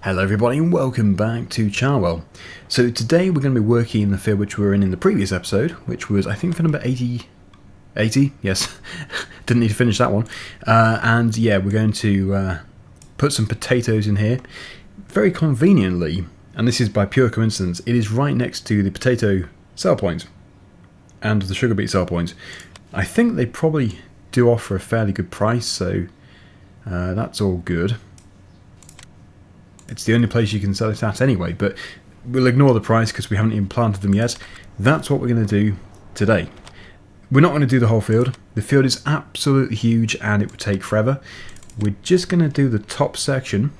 Hello everybody and welcome back to Charwell. So today we're going to be working in the field which we were in the previous episode, which was I think for number 80, yes, didn't need to finish that one, and yeah, we're going to put some potatoes in here, very conveniently, and this is by pure coincidence, it is right next to the potato sell point and the sugar beet sell point. I think they probably do offer a fairly good price, so that's all good. It's the only place you can sell it at anyway, but we'll ignore the price because we haven't even planted them yet. That's what we're going to do today. We're not going to do the whole field. The field is absolutely huge and it would take forever. We're just going to do the top section.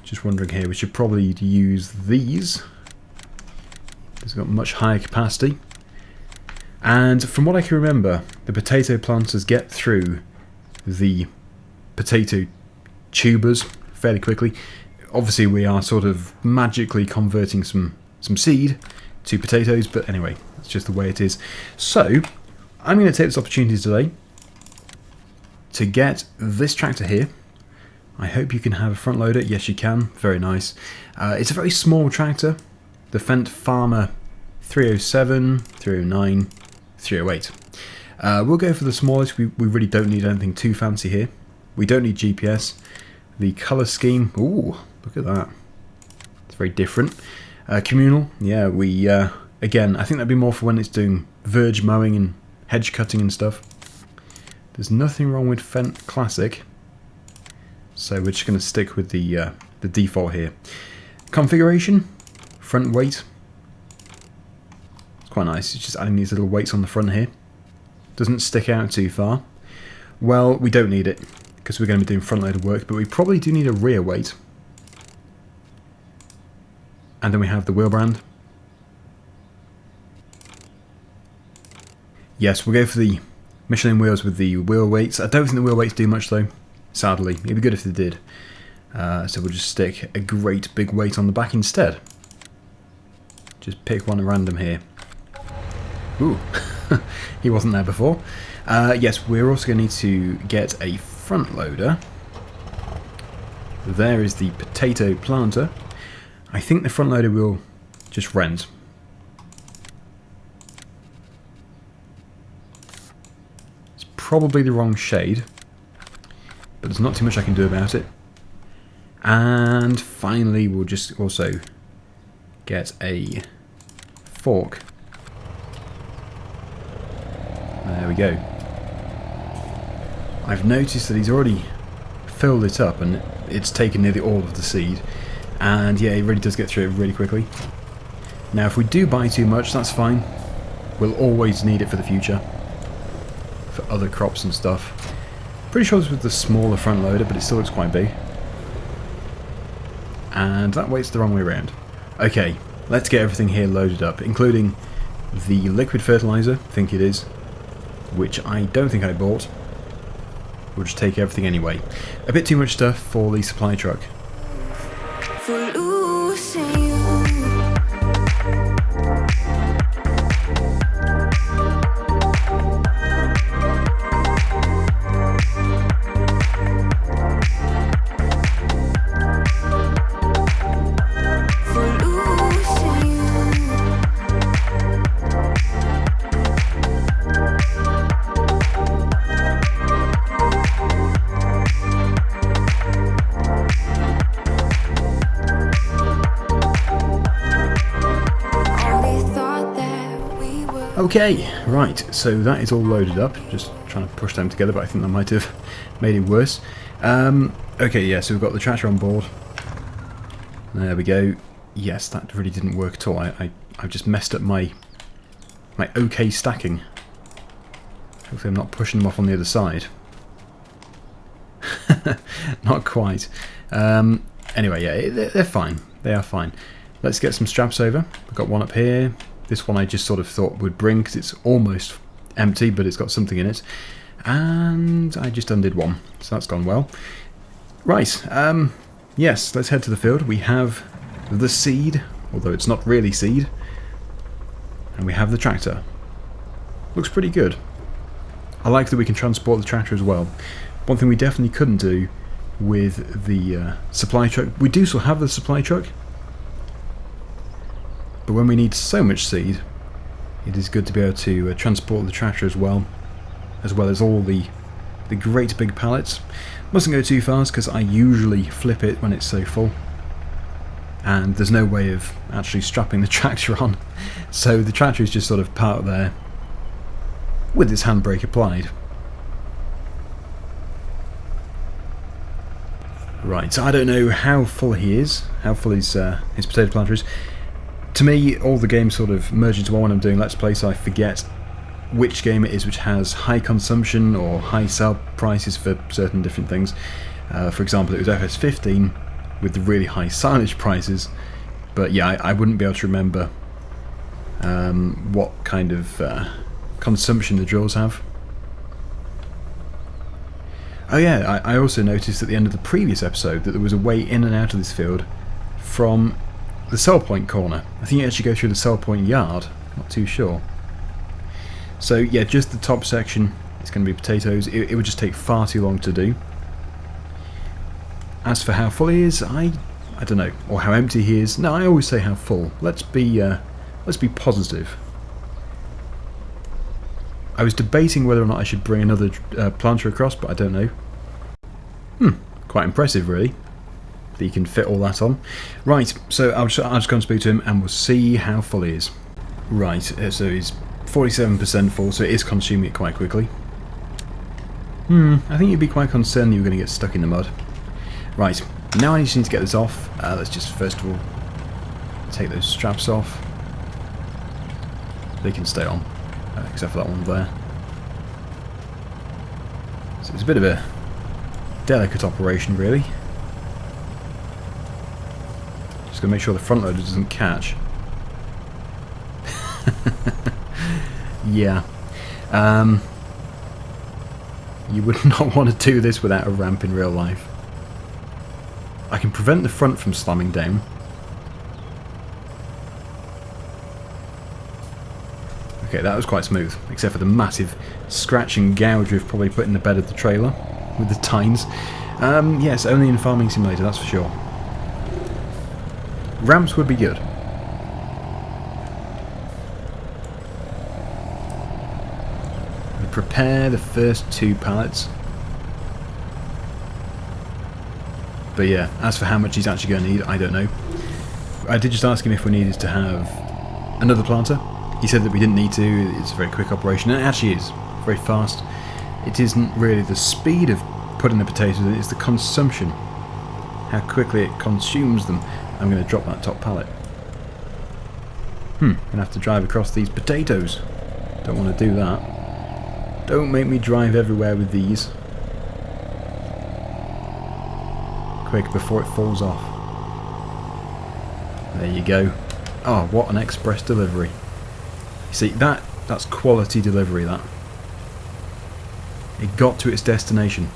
Just wondering here, we should probably use these. It's got much higher capacity. And from what I can remember, the potato planters get through the potato tubers fairly quickly. Obviously we are sort of magically converting some seed to potatoes, but anyway, that's just the way it is. So, I'm going to take this opportunity today to get this tractor here. I hope you can have a front loader. Yes, you can. Very nice. It's a very small tractor. The FENDT FARMER 307, 309, 308. We'll go for the smallest. We really don't need anything too fancy here. We don't need GPS. The colour scheme, ooh, look at that. It's very different. Communal, yeah, we, again, I think that'd be more for when it's doing verge mowing and hedge cutting and stuff. There's nothing wrong with FENDT Classic, so we're just going to stick with the default here. Configuration, front weight. It's quite nice, it's just adding these little weights on the front here. Doesn't stick out too far. Well, we don't need it, because we're going to be doing front loader work, but we probably do need a rear weight. And then we have the wheel brand. Yes, we'll go for the Michelin wheels with the wheel weights. I don't think the wheel weights do much though, sadly. It'd be good if they did. So we'll just stick a great big weight on the back instead. Just pick one at random here. Ooh, he wasn't there before. Yes, we're also going to need to get a front loader. There is the potato planter. I think the front loader will just rent. It's probably the wrong shade, but there's not too much I can do about it. And finally we'll just also get a fork. There we go. I've noticed that he's already filled it up and it's taken nearly all of the seed, and yeah, he really does get through it really quickly. Now if we do buy too much, that's fine. We'll always need it for the future, for other crops and stuff. Pretty sure it's with the smaller front loader, but it still looks quite big. And that weight's the wrong way around. Okay, let's get everything here loaded up, including the liquid fertilizer, I think it is, which I don't think I bought. We'll just take everything anyway. A bit too much stuff for the supply truck. Okay, right, so that is all loaded up. Just trying to push them together, but I think that might have made it worse. Okay, yeah, so we've got the tractor on board. There we go. Yes, that really didn't work at all. I've just messed up my OK stacking. Hopefully I'm not pushing them off on the other side. Not quite. Anyway, yeah, they're fine. They are fine. Let's get some straps over. We've got one up here. This one I just sort of thought would bring because it's almost empty, but it's got something in it. And I just undid one, so that's gone well. Right, yes, let's head to the field. We have the seed, although it's not really seed. And we have the tractor. Looks pretty good. I like that we can transport the tractor as well. One thing we definitely couldn't do with the supply truck. We do still have the supply truck, but when we need so much seed, it is good to be able to transport the tractor as well as all the great big pallets. Mustn't go too fast because I usually flip it when it's so full, and there's no way of actually strapping the tractor on, so the tractor is just sort of parked there with its handbrake applied. Right, so I don't know how full he is, how full his potato planter is. To me, all the games sort of merge into one when I'm doing Let's Play, so I forget which game it is which has high consumption or high sell prices for certain different things. For example, it was FS19 with the really high silage prices, but yeah, I wouldn't be able to remember what kind of consumption the drills have. Oh yeah, I also noticed at the end of the previous episode that there was a way in and out of this field from the sell point corner. I think you actually go through the sell point yard, not too sure. So yeah, just the top section, it's going to be potatoes. It would just take far too long to do. As for how full he is, I don't know, or how empty he is. No, I always say how full. Let's be positive. I was debating whether or not I should bring another planter across, but I don't know. Quite impressive, really, that you can fit all that on. Right, so I'll just go and speak to him, and we'll see how full he is. Right, so he's 47% full, so it is consuming it quite quickly. I think you'd be quite concerned that you're going to get stuck in the mud. Right, now I just need to get this off. Let's just first of all take those straps off. They can stay on, except for that one there. So it's a bit of a delicate operation, really. Just going to make sure the front loader doesn't catch. Yeah. You would not want to do this without a ramp in real life. I can prevent the front from slamming down. Okay, that was quite smooth, except for the massive scratch and gouge we've probably put in the bed of the trailer with the tines. Yes, only in Farming Simulator, that's for sure. Ramps would be good. We prepare the first 2 pallets. But yeah, as for how much he's actually going to need, I don't know. I did just ask him if we needed to have another planter. He said that we didn't need to, it's a very quick operation, and it actually is, very fast. It isn't really the speed of putting the potatoes in, it's the consumption. How quickly it consumes them. I'm going to drop that top pallet. Going to have to drive across these potatoes. Don't want to do that. Don't make me drive everywhere with these. Quick, before it falls off. There you go. Oh, what an express delivery. You see, that's quality delivery, that. It got to its destination.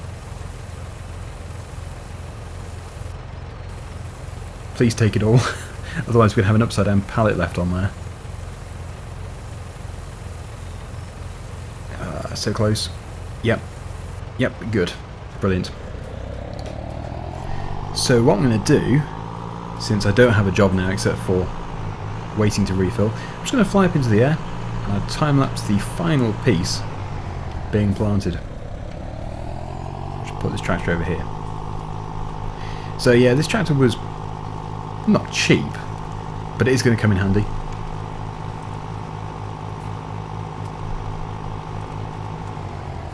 Please take it all. Otherwise we're going to have an upside down pallet left on there. So close. Yep. Yep, good. Brilliant. So what I'm going to do, since I don't have a job now except for waiting to refill, I'm just going to fly up into the air and I'll time-lapse the final piece being planted. Just put this tractor over here. So yeah, this tractor was not cheap, but it is going to come in handy.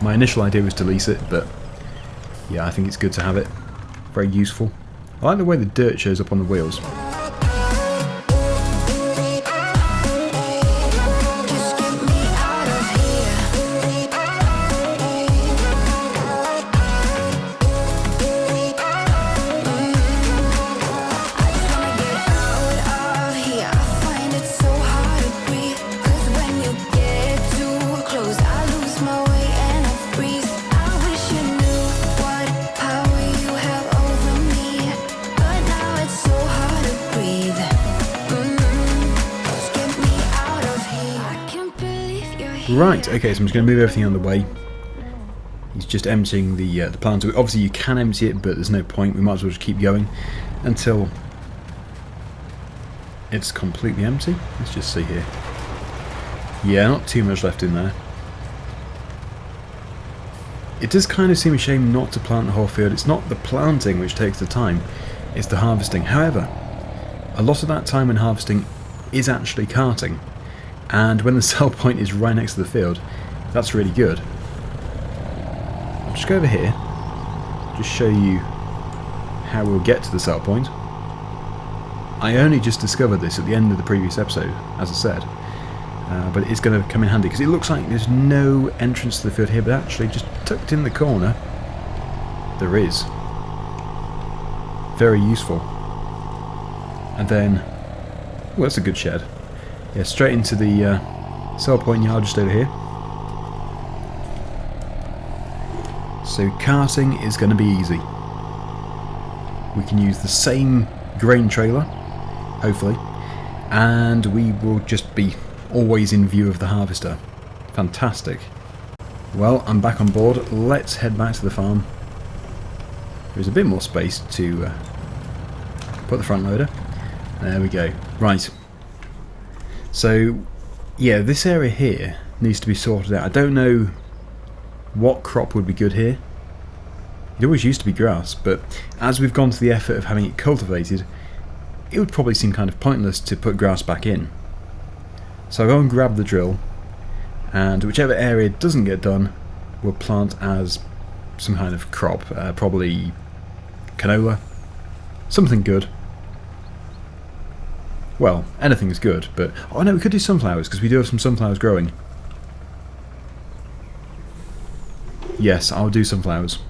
My initial idea was to lease it, but yeah, I think it's good to have it. Very useful. I like the way the dirt shows up on the wheels. Right, okay, so I'm just going to move everything on the way. He's just emptying the planter. Obviously you can empty it, but there's no point. We might as well just keep going until it's completely empty. Let's just see here. Yeah, not too much left in there. It does kind of seem a shame not to plant the whole field. It's not the planting which takes the time, it's the harvesting. However, a lot of that time when harvesting is actually carting, and when the sell point is right next to the field, that's really good. I'll just go over here, just show you how we'll get to the sell point. I only just discovered this at the end of the previous episode, as I said, but it's going to come in handy because it looks like there's no entrance to the field here, but actually just tucked in the corner there is. Very useful. And then, well, that's a good shed. Yeah, straight into the sell point yard just over here. So carting is going to be easy. We can use the same grain trailer, hopefully, and we will just be always in view of the harvester. Fantastic. Well, I'm back on board. Let's head back to the farm. There's a bit more space to put the front loader. There we go. Right. So, yeah, this area here needs to be sorted out. I don't know what crop would be good here. It always used to be grass, but as we've gone to the effort of having it cultivated, it would probably seem kind of pointless to put grass back in. So I'll go and grab the drill, and whichever area doesn't get done, we'll plant as some kind of crop, probably canola, something good. Well, anything is good, but oh no, we could do sunflowers because we do have some sunflowers growing. Yes, I'll do sunflowers.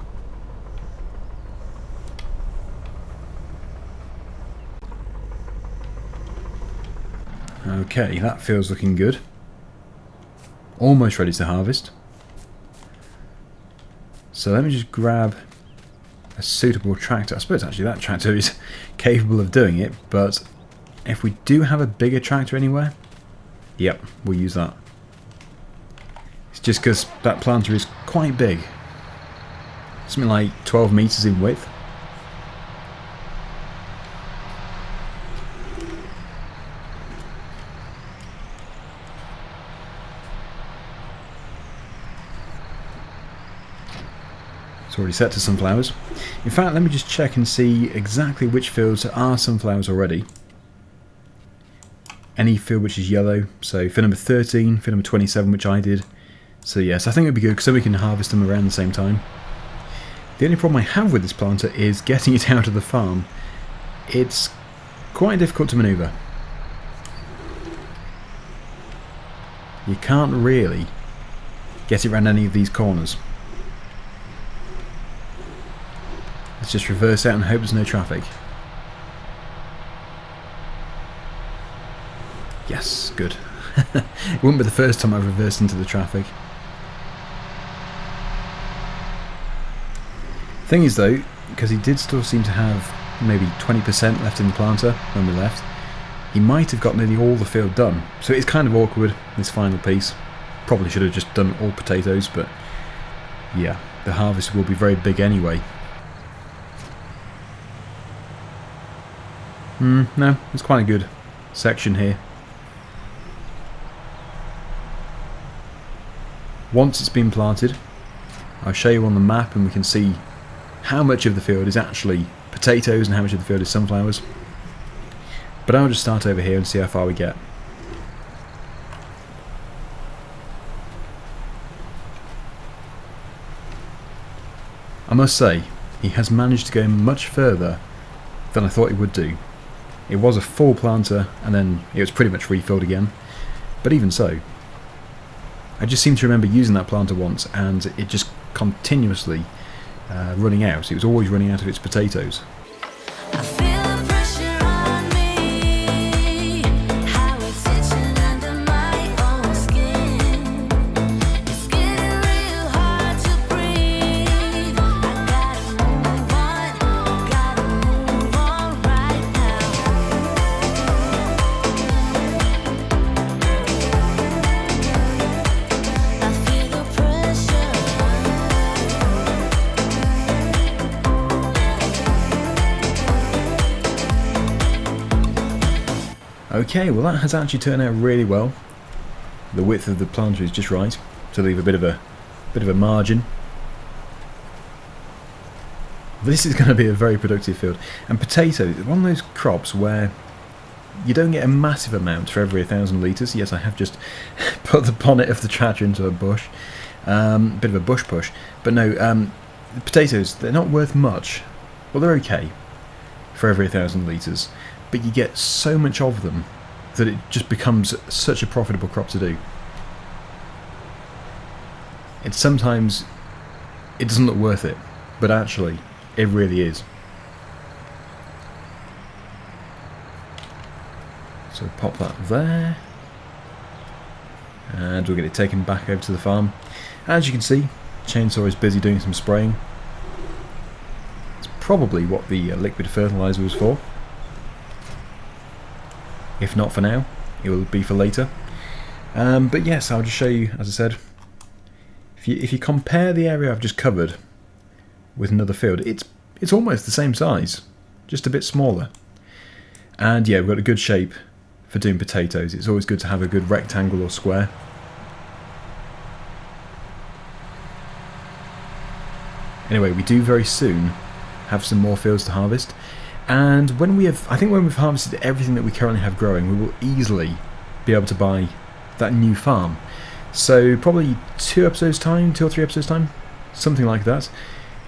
Okay, that feels looking good. Almost ready to harvest. So let me just grab a suitable tractor. I suppose actually that tractor is capable of doing it, but if we do have a bigger tractor anywhere, yep, we'll use that. It's just because that planter is quite big. Something like 12 meters in width. It's already set to sunflowers. In fact, let me just check and see exactly which fields are sunflowers already. Any field which is yellow, so field number 13, field number 27, which I did. So yes, I think it would be good because then we can harvest them around the same time. The only problem I have with this planter is getting it out of the farm. It's quite difficult to manoeuvre. You can't really get it around any of these corners. Let's just reverse out and hope there's no traffic. Yes, good. It wouldn't be the first time I've reversed into the traffic. Thing is though, because he did still seem to have maybe 20% left in the planter when we left, he might have got nearly all the field done. So it's kind of awkward, this final piece. Probably should have just done all potatoes, but yeah, the harvest will be very big anyway. No, it's quite a good section here. Once it's been planted, I'll show you on the map and we can see how much of the field is actually potatoes and how much of the field is sunflowers. But I'll just start over here and see how far we get. I must say, he has managed to go much further than I thought he would do. It was a full planter and then it was pretty much refilled again, but even so, I just seem to remember using that planter once and it just continuously running out. It was always running out of its potatoes. Okay, well that has actually turned out really well. The width of the planter is just right to leave a bit of a margin. This is going to be a very productive field. And potatoes is one of those crops where you don't get a massive amount for every 1,000 litres. Yes, I have just put the bonnet of the tractor into a bush. Bit of a bush push. But no, the potatoes, they're not worth much. Well, they're okay for every 1,000 litres. But you get so much of them that it just becomes such a profitable crop to do. It's sometimes, it doesn't look worth it. But actually, it really is. So pop that there. And we'll get it taken back over to the farm. As you can see, chainsaw is busy doing some spraying. It's probably what the liquid fertiliser was for. If not for now, it will be for later. But yes, I'll just show you, as I said, if you compare the area I've just covered with another field, it's almost the same size, just a bit smaller. And yeah, we've got a good shape for doing potatoes. It's always good to have a good rectangle or square. Anyway, we do very soon have some more fields to harvest, and when we've harvested everything that we currently have growing, we will easily be able to buy that new farm. So probably 2 or 3 episodes time, something like that.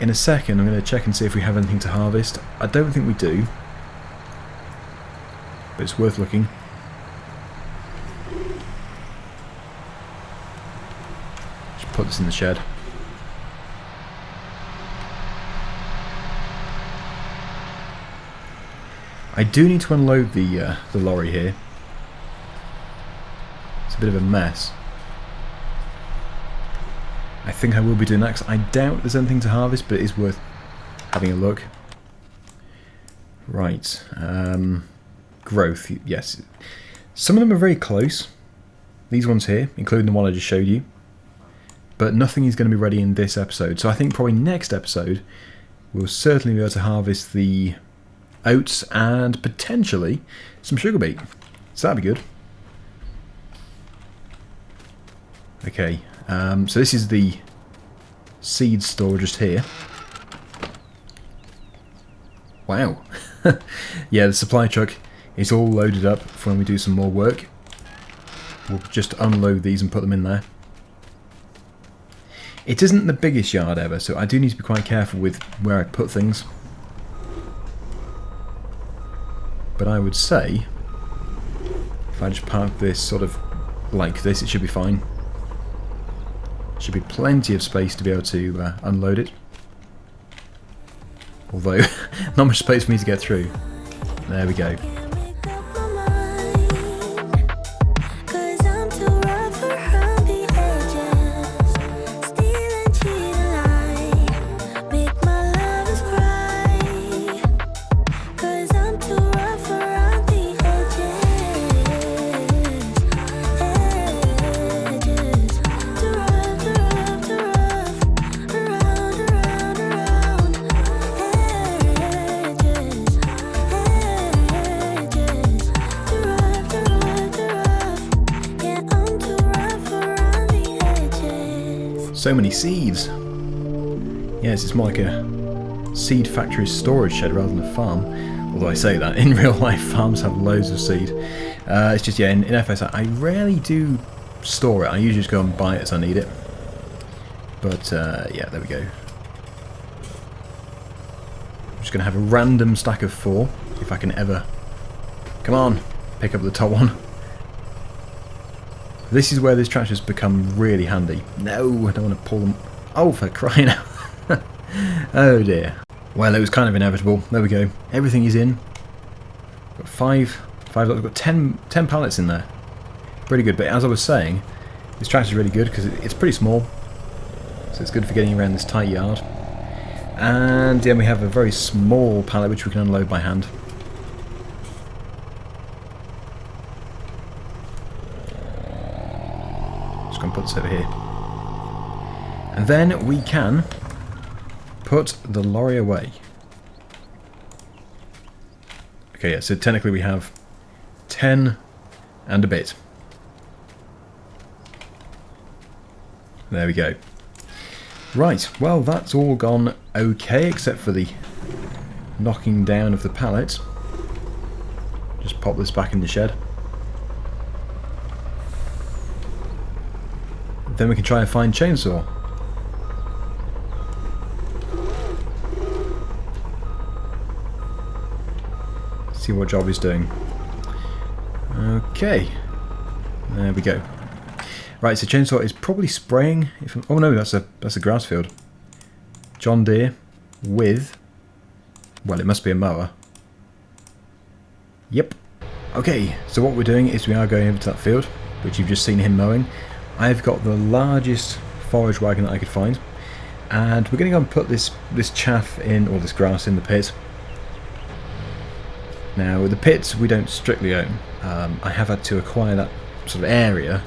In a second I'm going to check and see if we have anything to harvest. I don't think we do, but it's worth looking. Just put this in the shed. I do need to unload the lorry here. It's a bit of a mess. I think I will be doing that because I doubt there's anything to harvest, but it is worth having a look. Right. Growth, yes. Some of them are very close. These ones here, including the one I just showed you. But nothing is going to be ready in this episode. So I think probably next episode we'll certainly be able to harvest the oats and potentially some sugar beet. So that'd be good. Okay, so this is the seed store just here. Wow. Yeah, the supply truck is all loaded up for when we do some more work. We'll just unload these and put them in there. It isn't the biggest yard ever, so I do need to be quite careful with where I put things. But I would say, if I just park this sort of like this, it should be fine. Should be plenty of space to be able to unload it. Although, not much space for me to get through. There we go. So many seeds. Yes, it's more like a seed factory storage shed rather than a farm. Although I say that, in real life farms have loads of seed. It's just, yeah, in FS I rarely do store it. I usually just go and buy it as I need it. But, yeah, there we go. I'm just going to have a random stack of 4, if I can ever... Come on, pick up the top one. This is where this tractor's become really handy. No, I don't want to pull them. Oh, for crying out. Oh dear. Well, it was kind of inevitable. There we go. Everything is in. Got 5 lots. We've got 10 pallets in there. Pretty good. But as I was saying, this tractor's really good because it's pretty small. So it's good for getting around this tight yard. And then we have a very small pallet which we can unload by hand. Put this over here, and then we can put the lorry away. Okay, yeah, so technically we have 10 And a bit. There we go. Right, well that's all gone okay except for the knocking down of the pallets. Just pop this back in the shed. Then we can try and find chainsaw. See what job he's doing. Okay, there we go. Right, so chainsaw is probably spraying. Oh no, that's a grass field. John Deere with, well, it must be a mower. Yep. Okay, so what we're doing is we are going over to that field, which you've just seen him mowing. I've got the largest forage wagon that I could find, and we're going to go and put this chaff in, or this grass in the pit. Now, with the pits we don't strictly own. I have had to acquire that sort of area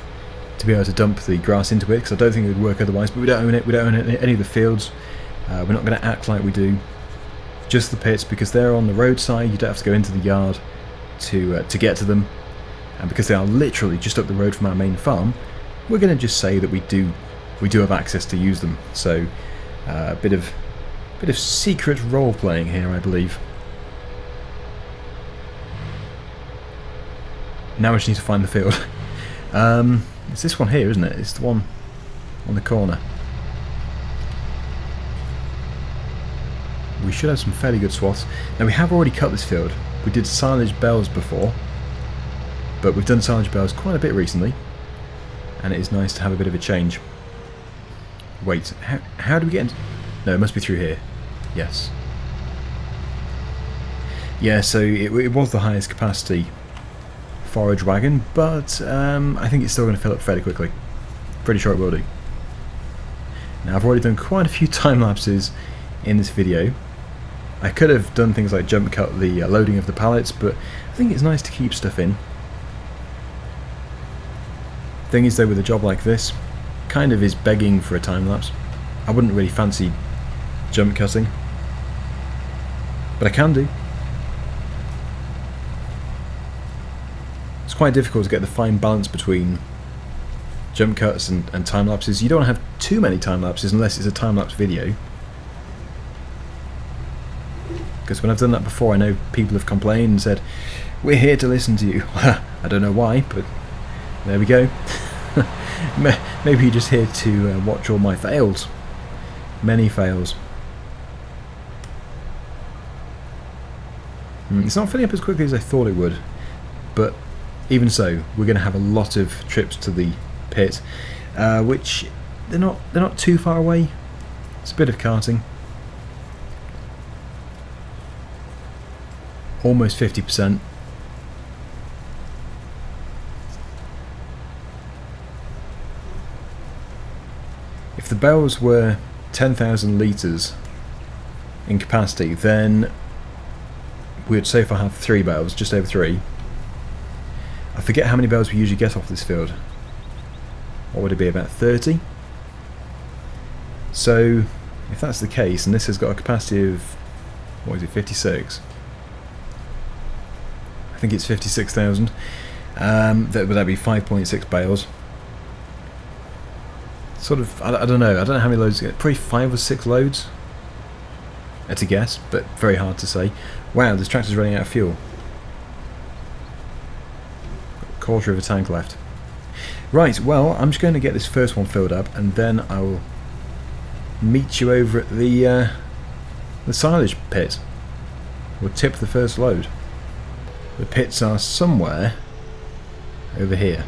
to be able to dump the grass into it, because I don't think it would work otherwise, but we don't own it, we don't own any of the fields. We're not going to act like we do. Just the pits, because they're on the roadside, you don't have to go into the yard to get to them, and because they are literally just up the road from our main farm, we're going to just say that we do have access to use them. So a bit of secret role playing here, I believe. Now I just need to find the field. It's this one here, isn't it? It's the one on the corner. We should have some fairly good swaths. Now we have already cut this field. We did silage bells before, but we've done silage bells quite a bit recently, and it is nice to have a bit of a change. Wait, how do we get into... No, it must be through here. Yes. Yeah, so it was the highest capacity forage wagon, but I think it's still going to fill up fairly quickly. Pretty sure it will do. Now I've already done quite a few time lapses in this video. I could have done things like jump cut the loading of the pallets, but I think it's nice to keep stuff in. Thing is though, with a job like this, kind of is begging for a time lapse. I wouldn't really fancy jump cutting, but I can do. It's quite difficult to get the fine balance between jump cuts and time lapses. You don't want to have too many time lapses unless it's a time lapse video, because when I've done that before, I know people have complained and said, "We're here to listen to you." I don't know why, but there we go. Maybe you're just here to watch all my fails. Many fails. It's not filling up as quickly as I thought it would, but even so, we're going to have a lot of trips to the pit, which they're not too far away. It's a bit of carting. Almost 50%. If the bales were 10,000 litres in capacity, then we would so far have 3 bales, just over 3. I forget how many bales we usually get off this field. What would it be, about 30? So, if that's the case, and this has got a capacity of, what is it, 56? I think it's 56,000. Would that be 5.6 bales? Sort of, I don't know how many loads, probably 5 or 6 loads. That's a guess, but very hard to say. Wow, this tractor's running out of fuel. Quarter of a tank left. Right, well, I'm just going to get this first one filled up, and then I will meet you over at the silage pit. We'll tip the first load. The pits are somewhere over here.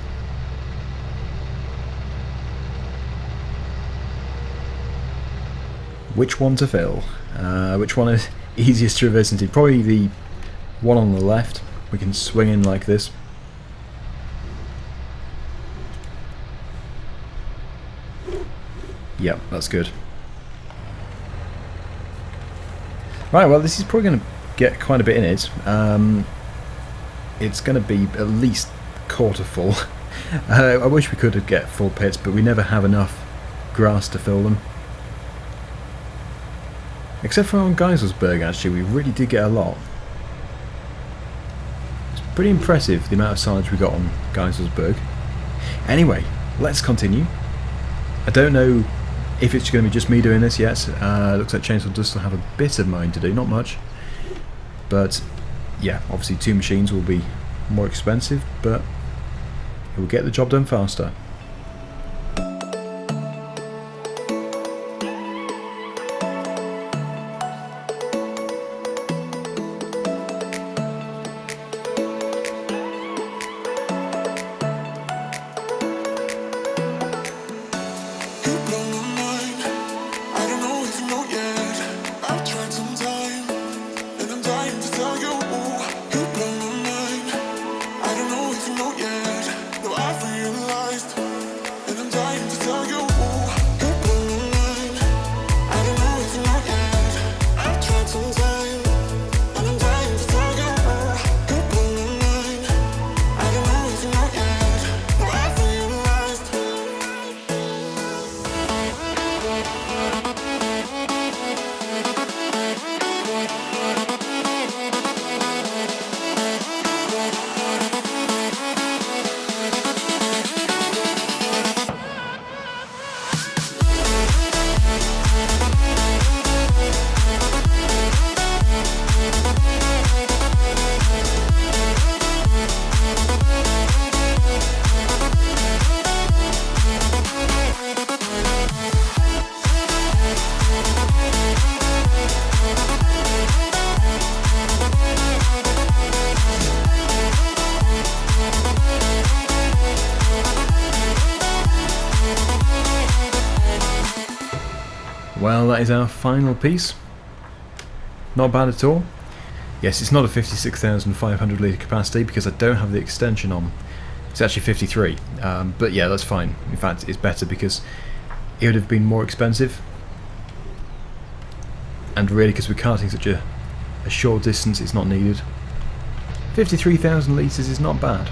Which one to fill? Which one is easiest to reverse into? Probably the one on the left. We can swing in like this. Yep, that's good. Right, well, this is probably going to get quite a bit in it. It's going to be at least quarter full. I wish we could get full pits, but we never have enough grass to fill them. Except for on Geiselsberg, actually, we really did get a lot. It's Pretty impressive the amount of silage we got on Geiselsberg. Anyway, let's continue. I don't know if it's going to be just me doing this yet. Looks like Chainsaw does still have a bit of mowing to do, not much. But yeah, obviously 2 machines will be more expensive, but it will get the job done faster. Well, that is our final piece. Not bad at all. Yes, it's not a 56,500 litre capacity because I don't have the extension on. It's actually 53, but yeah, that's fine. In fact, it's better because it would have been more expensive. And really, because we're carting such a short distance, it's not needed. 53,000 litres is not bad.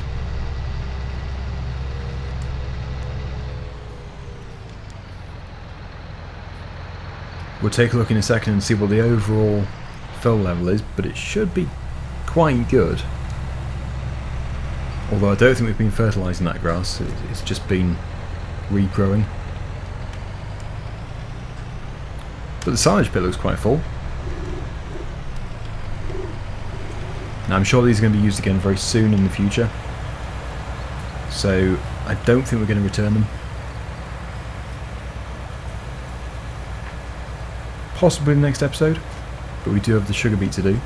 We'll take a look in a second and see what the overall fill level is, but it should be quite good. Although I don't think we've been fertilising that grass, it's just been regrowing. But the silage pit looks quite full. Now I'm sure these are going to be used again very soon in the future, so I don't think we're going to return them. Possibly in the next episode, but we do have the sugar beet to do.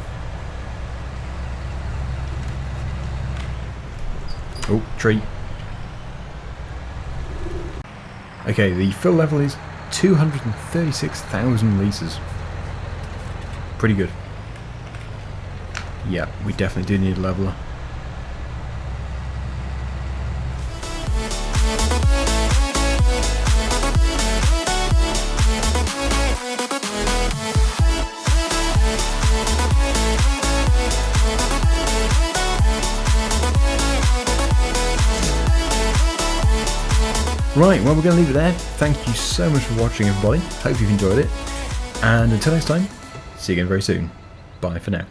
Oh, tree. Okay, the fill level is 236,000 litres. Pretty good. Yeah, we definitely do need a leveller. Right, well, we're going to leave it there. Thank you so much for watching, everybody. Hope you've enjoyed it. And until next time, see you again very soon. Bye for now.